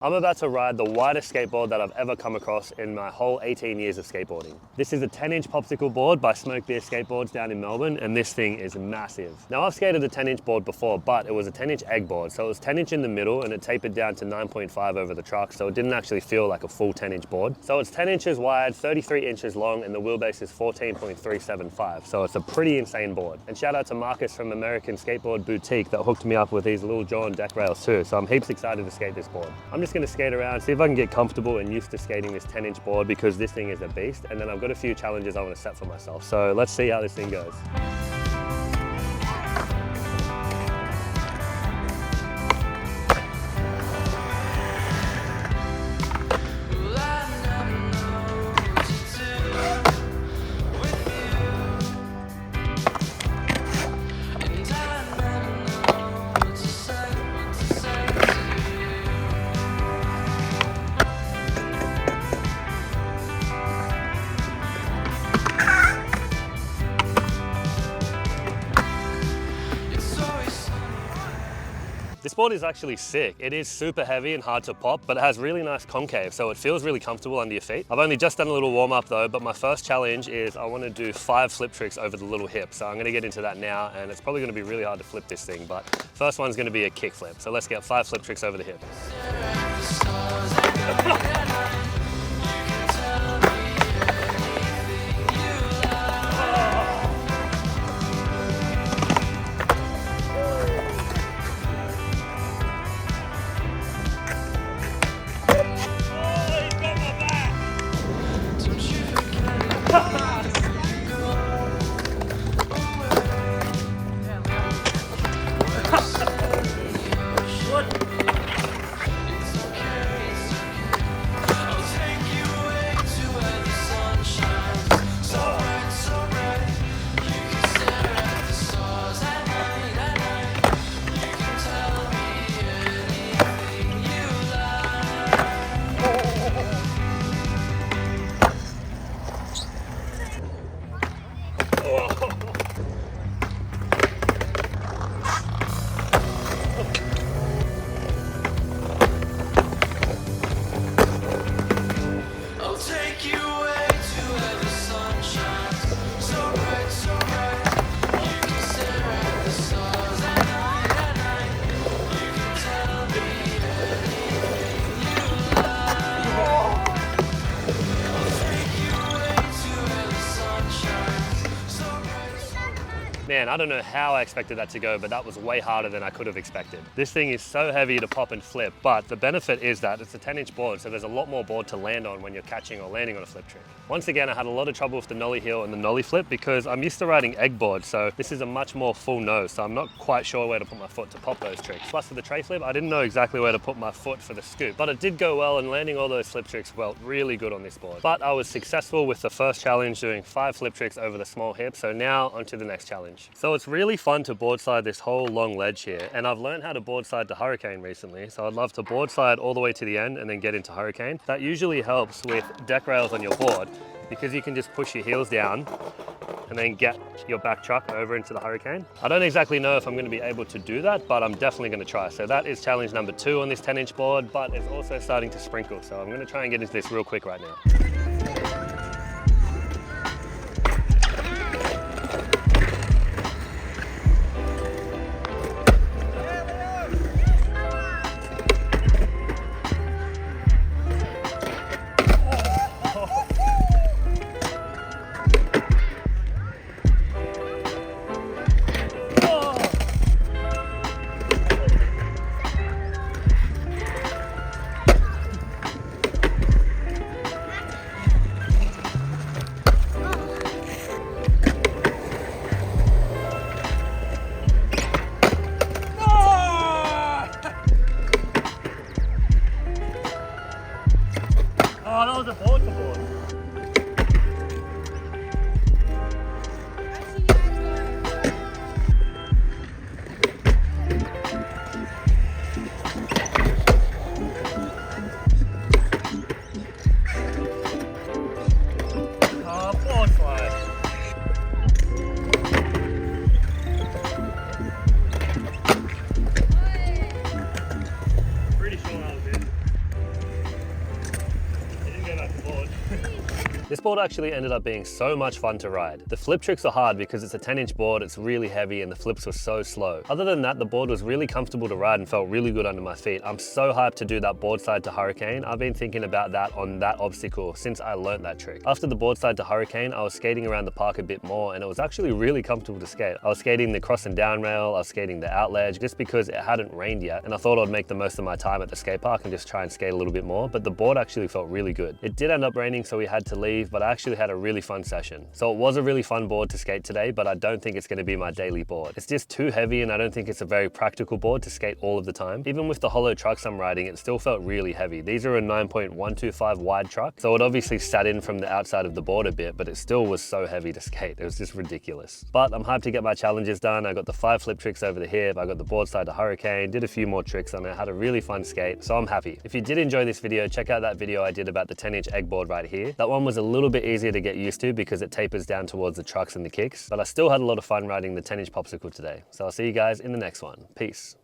I'm about to ride the widest skateboard that I've ever come across in my whole 18 years of skateboarding. This is a 10-inch Popsicle board by Smoke Beer Skateboards down in Melbourne, and this thing is massive. Now, I've skated a 10-inch board before, but it was a 10-inch egg board, so it was 10-inch in the middle and it tapered down to 9.5 over the truck, so it didn't actually feel like a full 10-inch board. So it's 10 inches wide, 33 inches long, and the wheelbase is 14.375, so it's a pretty insane board. And shout out to Marcus from American Skateboard Boutique that hooked me up with these little John deck rails too, so I'm heaps excited to skate this board. I'm just going to skate around, see if I can get comfortable and used to skating this 10-inch board because this thing is a beast, and then I've got a few challenges I want to set for myself. So let's see how this thing goes. This board is actually sick. It is super heavy and hard to pop, but it has really nice concave, so it feels really comfortable under your feet. I've only just done a little warm up though, but my first challenge is I want to do 5 flip tricks over the little hip. So I'm going to get into that now, and it's probably going to be really hard to flip this thing, but first one's going to be a kick flip. So let's get 5 flip tricks over the hip. Man, I don't know how I expected that to go, but that was way harder than I could have expected. This thing is so heavy to pop and flip, but the benefit is that it's a 10-inch board, so there's a lot more board to land on when you're catching or landing on a flip trick. Once again, I had a lot of trouble with the nollie heel and the nollie flip because I'm used to riding egg board, so this is a much more full nose, so I'm not quite sure where to put my foot to pop those tricks. Plus for the tray flip, I didn't know exactly where to put my foot for the scoop, but it did go well, and landing all those flip tricks felt really good on this board. But I was successful with the first challenge, doing 5 flip tricks over the small hip, so now onto the next challenge. So it's really fun to board slide this whole long ledge here, and I've learned how to board slide to hurricane recently, so I'd love to board slide all the way to the end and then get into hurricane. That usually helps with deck rails on your board because you can just push your heels down and then get your back truck over into the hurricane. I don't exactly know if I'm going to be able to do that, but I'm definitely going to try. So that is challenge number 2 on this 10-inch board, but it's also starting to sprinkle, so I'm going to try and get into this real quick right now. Oh, that was a board to board. This board actually ended up being so much fun to ride. The flip tricks are hard because it's a 10-inch board, it's really heavy, and the flips were so slow. Other than that, the board was really comfortable to ride and felt really good under my feet. I'm so hyped to do that board side to hurricane. I've been thinking about that on that obstacle since I learned that trick. After the board side to hurricane, I was skating around the park a bit more, and it was actually really comfortable to skate. I was skating the cross and down rail, I was skating the out ledge, just because it hadn't rained yet, and I thought I'd make the most of my time at the skate park and just try and skate a little bit more, but the board actually felt really good. It did end up raining, so we had to leave, but I actually had a really fun session. So it was a really fun board to skate today, but I don't think it's going to be my daily board. It's just too heavy, and I don't think it's a very practical board to skate all of the time. Even with the hollow trucks I'm riding, it still felt really heavy. These are a 9.125 wide truck, so it obviously sat in from the outside of the board a bit, but it still was so heavy to skate. It was just ridiculous. But I'm hyped to get my challenges done. I got the 5 flip tricks over the hip, I got the board side to hurricane, did a few more tricks on it, had a really fun skate, so I'm happy. If you did enjoy this video, check out that video I did about the 10-inch egg board right here. That one was a little bit easier to get used to because it tapers down towards the trucks and the kicks, but I still had a lot of fun riding the 10-inch Popsicle today. So I'll see you guys in the next one. Peace.